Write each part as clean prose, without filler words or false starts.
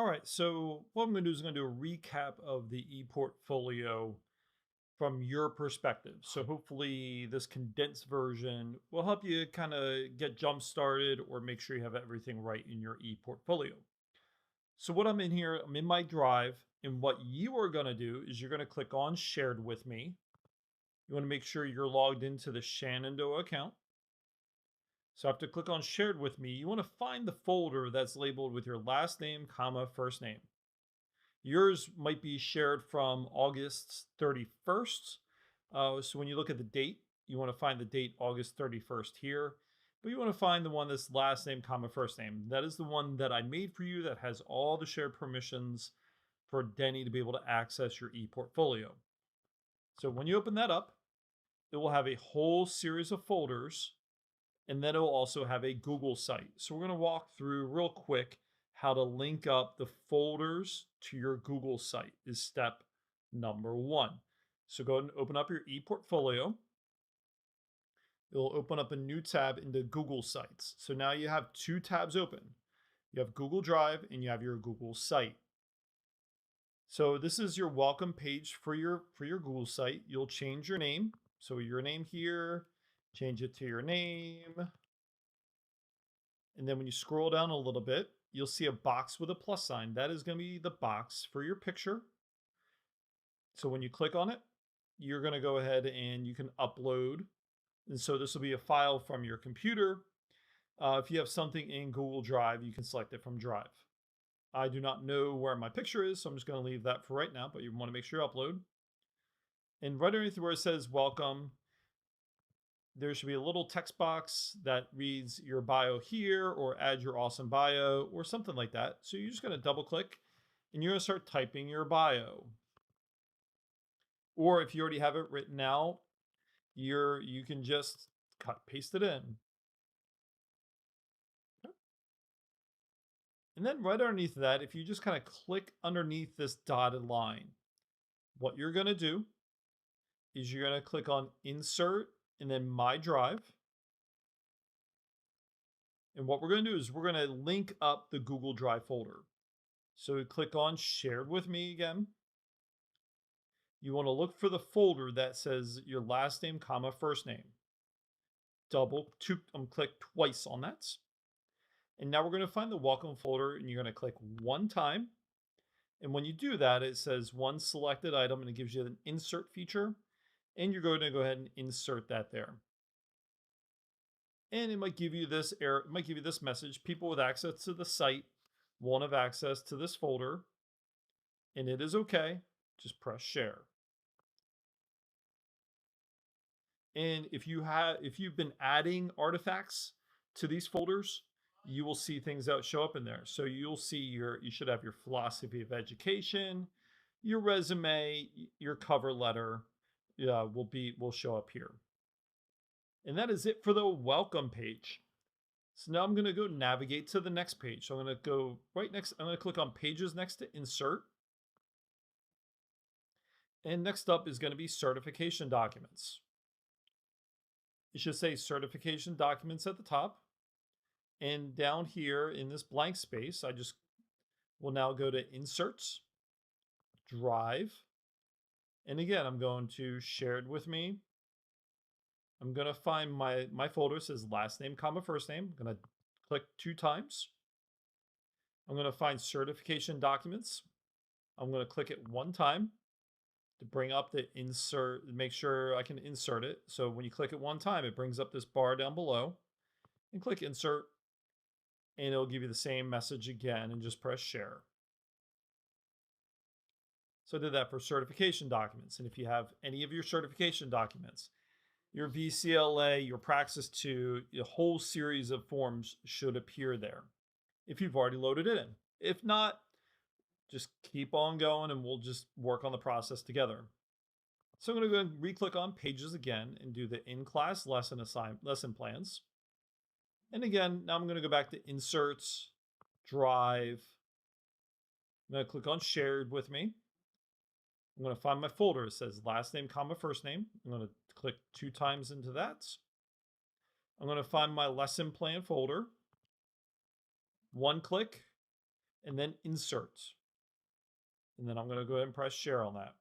All right, so what I'm going to do is I'm going to do a recap of the ePortfolio from your perspective. So hopefully this condensed version will help you kind of get jump started or make sure you have everything right in your ePortfolio. So what I'm in here, I'm in my drive, and what you are going to do is you're going to click on shared with me. You want to make sure you're logged into the Shenandoah account. So after click on shared with me, you want to find the folder that's labeled with your last name, comma, first name. Yours might be shared from August 31st. So when you look at the date, you want to find the date August 31st here. But you want to find the one that's last name, comma, first name. That is the one that I made for you that has all the shared permissions for Denny to be able to access your ePortfolio. So when you open that up, it will have a whole series of folders, and then it will also have a Google site. So we're going to walk through real quick how to link up the folders to your Google site is step number one. So go ahead and open up your ePortfolio. It'll open up a new tab into Google Sites. So now you have two tabs open. You have Google Drive and you have your Google site. So this is your welcome page for your Google site. You'll change your name. So your name here, change it to your name. And then when you scroll down a little bit, you'll see a box with a plus sign. That is going to be the box for your picture. So when you click on it, you're going to go ahead and you can upload. And so this will be a file from your computer. If you have something in Google Drive, you can select it from Drive. I do not know where my picture is, so I'm just going to leave that for right now, but you want to make sure you upload. And right underneath where it says welcome, there should be a little text box that reads your bio here or add your awesome bio or something like that. So you're just going to double click and you're going to start typing your bio. Or if you already have it written out, you can just paste it in. And then right underneath that, if you just kind of click underneath this dotted line, what you're going to do is you're going to click on insert and then my drive. And what we're going to do is we're going to link up the Google Drive folder. So we click on shared with me again. You want to look for the folder that says your last name, comma, first name. Click twice on that. And now we're going to find the welcome folder and you're going to click one time. And when you do that, it says one selected item and it gives you an insert feature. And you're going to go ahead and insert that there. And it might give you this error, it might give you this message. People with access to the site won't have access to this folder. And it is okay. Just press share. And if you've been adding artifacts to these folders, you will see things that show up in there. So you'll see you should have your philosophy of education, your resume, your cover letter, will show up here. And that is it for the welcome page. So now I'm going to go navigate to the next page. So I'm going to go right next. I'm going to click on pages next to insert. And next up is going to be certification documents. It should say certification documents at the top. And down here in this blank space, I just will now go to inserts, drive. And again, I'm going to shared with me. I'm going to find my folder says last name, comma, first name. I'm going to click two times. I'm going to find certification documents. I'm going to click it one time to bring up the insert, make sure I can insert it. So when you click it one time, it brings up this bar down below and click insert and it'll give you the same message again and just press share. So I did that for certification documents. And if you have any of your certification documents, your VCLA, your Praxis 2, a whole series of forms should appear there if you've already loaded it in. If not, just keep on going and we'll just work on the process together. So I'm going to go and re-click on pages again and do the in-class lesson plans. And again, now I'm going to go back to inserts, drive. I'm going to click on shared with me. I'm going to find my folder. It says last name, comma, first name. I'm going to click two times into that. I'm going to find my lesson plan folder. One click, and then insert. And then I'm going to go ahead and press share on that.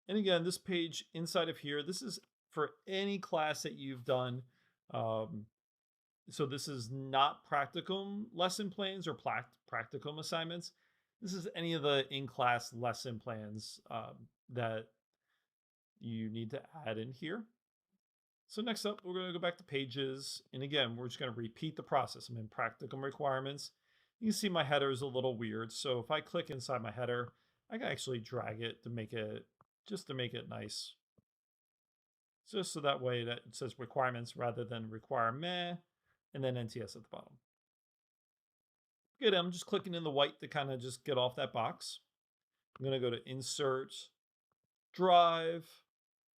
And again, this page inside of here, this is for any class that you've done. So this is not practicum lesson plans or practicum assignments. This is any of the in-class lesson plans that you need to add in here. So next up, we're going to go back to pages. And again, we're just going to repeat the process. I'm in practicum requirements. You can see my header is a little weird. So if I click inside my header, I can actually drag it to make it, just to make it nice. Just so that way that it says requirements rather than requirement, and then NTS at the bottom. Good, I'm just clicking in the white to kind of just get off that box. I'm going to go to insert, drive,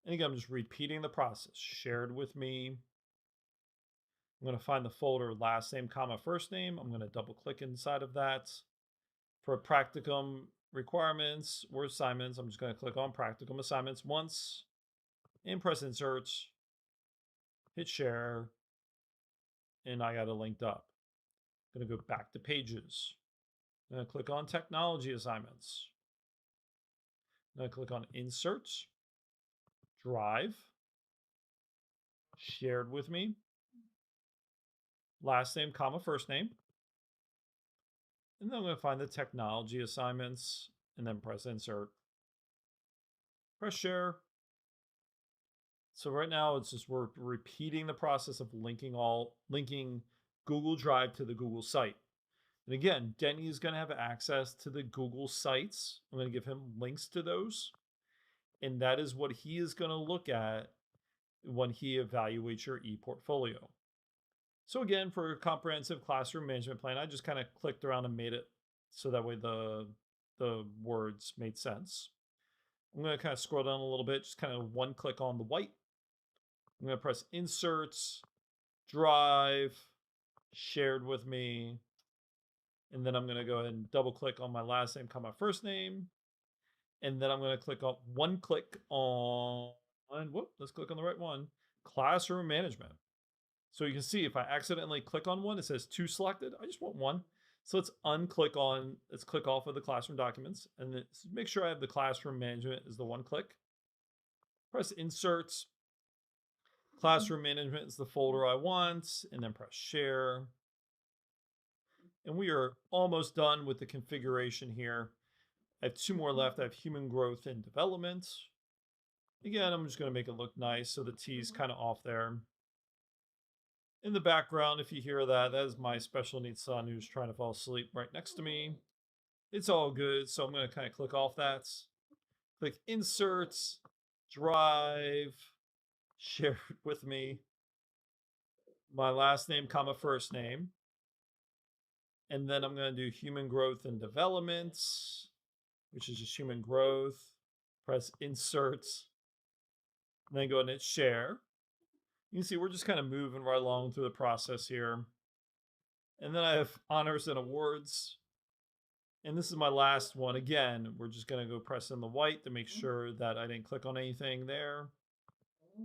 and again, I'm just repeating the process. Shared with me. I'm going to find the folder last name, comma, first name. I'm going to double click inside of that. For practicum requirements or assignments, I'm just going to click on practicum assignments once and press insert, hit share, and I got it linked up. I'm going to go back to pages. I'm going to click on technology assignments. I'm going to click on insert, drive, shared with me, last name, comma, first name. And then I'm going to find the technology assignments and then press insert. Press share. So right now it's just we're repeating the process of linking Google Drive to the Google site. And again, Denny is going to have access to the Google sites. I'm going to give him links to those. And that is what he is going to look at when he evaluates your ePortfolio. So again, for a comprehensive classroom management plan, I just kind of clicked around and made it so that way the words made sense. I'm going to kind of scroll down a little bit, just kind of one click on the white. I'm going to press inserts, drive, shared with me, and then I'm going to go ahead and double click on my last name, comma, first name, and then I'm going to click on let's click on the right one, classroom management. So you can see if I accidentally click on one, it says two selected. I just want one. So let's click off of the classroom documents, and then make sure I have the classroom management is the one click. Press inserts. Classroom management is the folder I want, and then press share. And we are almost done with the configuration here. I have two more left. I have human growth and development. Again, I'm just going to make it look nice so the T is kind of off there. In the background, if you hear that, that is my special needs son who's trying to fall asleep right next to me. It's all good, so I'm going to kind of click off that. Click inserts, drive, share with me, my last name, comma, first name. And then I'm going to do human growth and development, which is just human growth. Press inserts, and then go ahead and hit share. You can see we're just kind of moving right along through the process here. And then I have honors and awards. And this is my last one. Again, we're just going to go press in the white to make sure that I didn't click on anything there.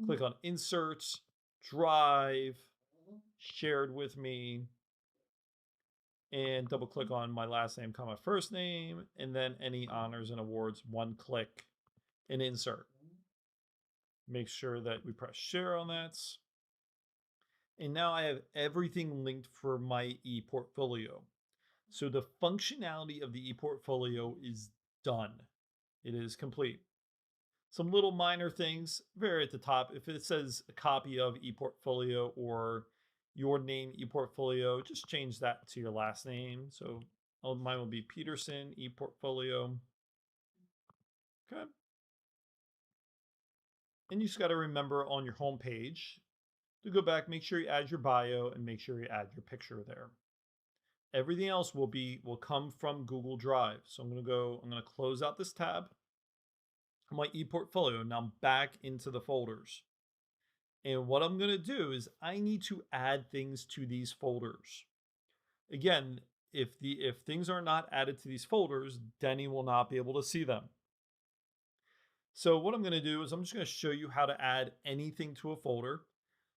Click on inserts, drive, shared with me, and double click on my last name, comma, first name, and then any honors and awards, one click and insert. Make sure that we press share on that. And now I have everything linked for my ePortfolio. So the functionality of the ePortfolio is done. It is complete. Some little minor things, very at the top. If it says a copy of ePortfolio or your name ePortfolio, just change that to your last name. So mine will be Peterson ePortfolio. Okay. And you just got to remember on your home page to go back, make sure you add your bio and make sure you add your picture there. Everything else will come from Google Drive. So I'm going to close out this tab. My ePortfolio. Now I'm back into the folders. And what I'm going to do is I need to add things to these folders. Again, if things are not added to these folders, Denny will not be able to see them. So what I'm going to do is I'm just going to show you how to add anything to a folder.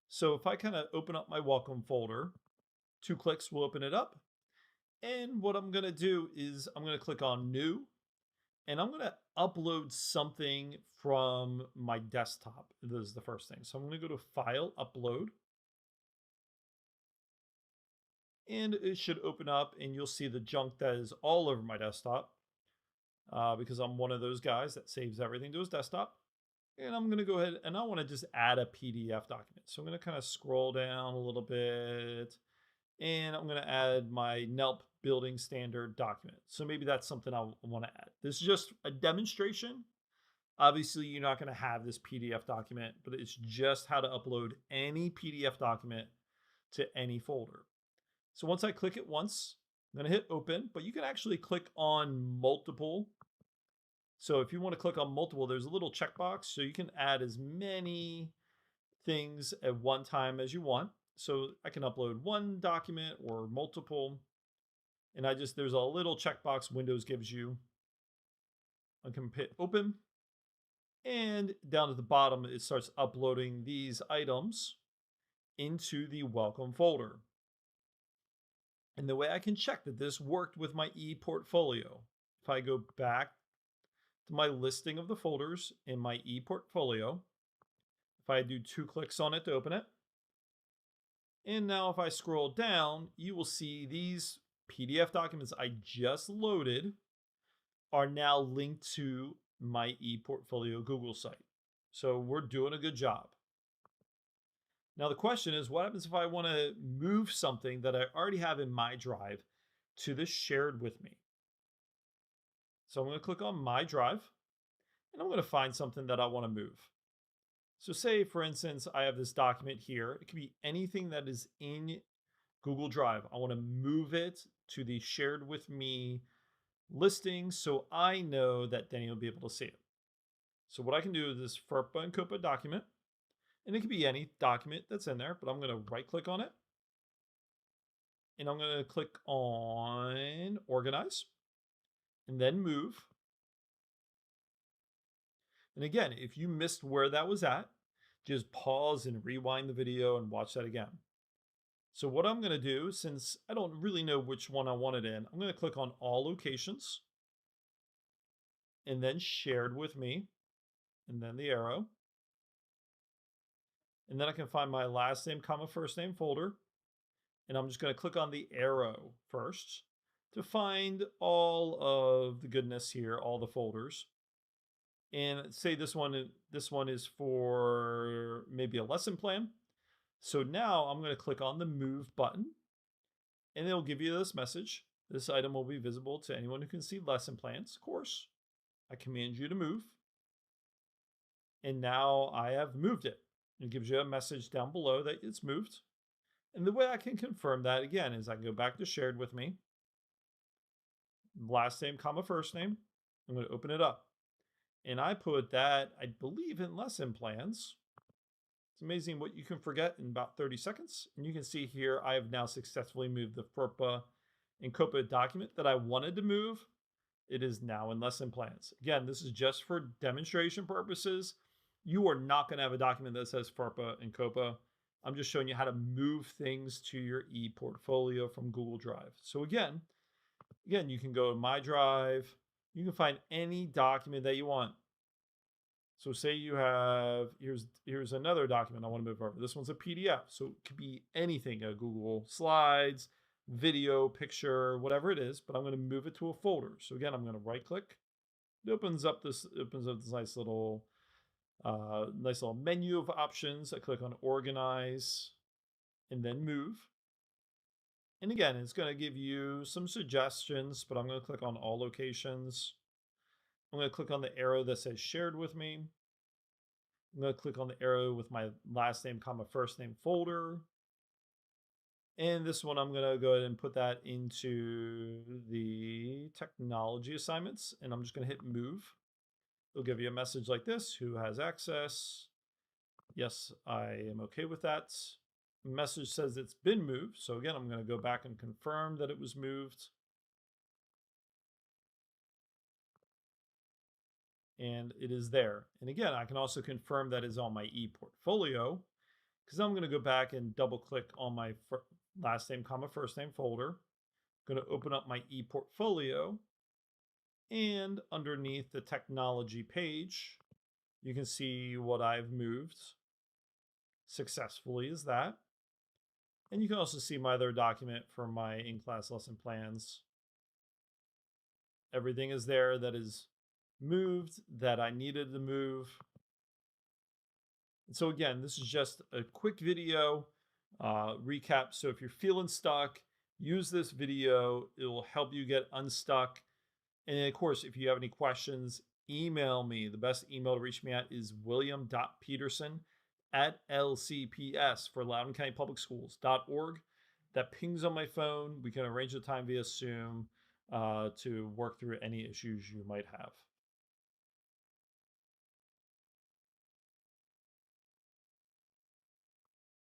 So if I kind of open up my welcome folder, 2 clicks will open it up. And what I'm going to do is I'm going to click on new, and I'm going to upload something from my desktop. This is the first thing. So I'm going to go to File, Upload, and it should open up and you'll see the junk that is all over my desktop because I'm one of those guys that saves everything to his desktop. And I'm going to go ahead and I want to just add a PDF document. So I'm going to kind of scroll down a little bit and I'm going to add my NELP building standard document. So maybe that's something I want to add. This is just a demonstration. Obviously, you're not going to have this PDF document, but it's just how to upload any PDF document to any folder. So once I click it once, I'm going to hit open, but you can actually click on multiple. So if you want to click on multiple, there's a little checkbox. So you can add as many things at one time as you want. So I can upload one document or multiple. And there's a little checkbox Windows gives you. I can hit open. And down at the bottom, it starts uploading these items into the welcome folder. And the way I can check that this worked with my ePortfolio, if I go back to my listing of the folders in my ePortfolio, if I do 2 clicks on it to open it, and now if I scroll down, you will see these PDF documents I just loaded are now linked to my ePortfolio Google site. So we're doing a good job. Now the question is, what happens if I want to move something that I already have in my drive to the shared with me? So I'm going to click on my drive and I'm going to find something that I want to move. So say, for instance, I have this document here. It could be anything that is in Google Drive. I want to move it to the shared with me listing so I know that Denny will be able to see it. So what I can do is this FERPA and COPA document, and it could be any document that's in there, but I'm going to right click on it. And I'm going to click on organize and then move. And again, if you missed where that was at, just pause and rewind the video and watch that again. So what I'm going to do, since I don't really know which one I want it in, I'm going to click on all locations and then shared with me and then the arrow. And then I can find my last name, comma, first name folder. And I'm just going to click on the arrow first to find all of the goodness here, all the folders. And say this one is for maybe a lesson plan. So now I'm going to click on the move button and it'll give you this message. This item will be visible to anyone who can see lesson plans. Of course, I command you to move. And now I have moved it. It gives you a message down below that it's moved. And the way I can confirm that again is I can go back to shared with me. Last name, comma, first name. I'm going to open it up. And I put that, I believe, in lesson plans. It's amazing what you can forget in about 30 seconds. And you can see here, I have now successfully moved the FERPA and COPA document that I wanted to move. It is now in lesson plans. Again, this is just for demonstration purposes. You are not going to have a document that says FERPA and COPA. I'm just showing you how to move things to your ePortfolio from Google Drive. So again, you can go to My Drive. You can find any document that you want. So say you have, here's another document I want to move over. This one's a PDF. So it could be anything, a Google Slides, video, picture, whatever it is, but I'm going to move it to a folder. So again, I'm going to right click. It opens up this nice little menu of options. I click on organize and then move. And again, it's going to give you some suggestions, but I'm going to click on all locations. I'm going to click on the arrow that says shared with me. I'm going to click on the arrow with my last name, comma, first name folder. And this one, I'm going to go ahead and put that into the technology assignments. And I'm just going to hit move. It'll give you a message like this: who has access? Yes, I am okay with that. The message says it's been moved. So again, I'm going to go back and confirm that it was moved. And it is there. And again, I can also confirm that is on my ePortfolio because I'm going to go back and double click on my last name, comma, first name folder. Going to open up my ePortfolio, and underneath the technology page, you can see what I've moved successfully is that. And you can also see my other document for my in-class lesson plans. Everything is there that is moved that I needed to move. And so again, this is just a quick video recap. So if you're feeling stuck, use this video. It will help you get unstuck. And of course, if you have any questions, email me. The best email to reach me at is william.peterson@lcps for loudouncountypublicschools.org. That pings on my phone. We can arrange a time via Zoom to work through any issues you might have.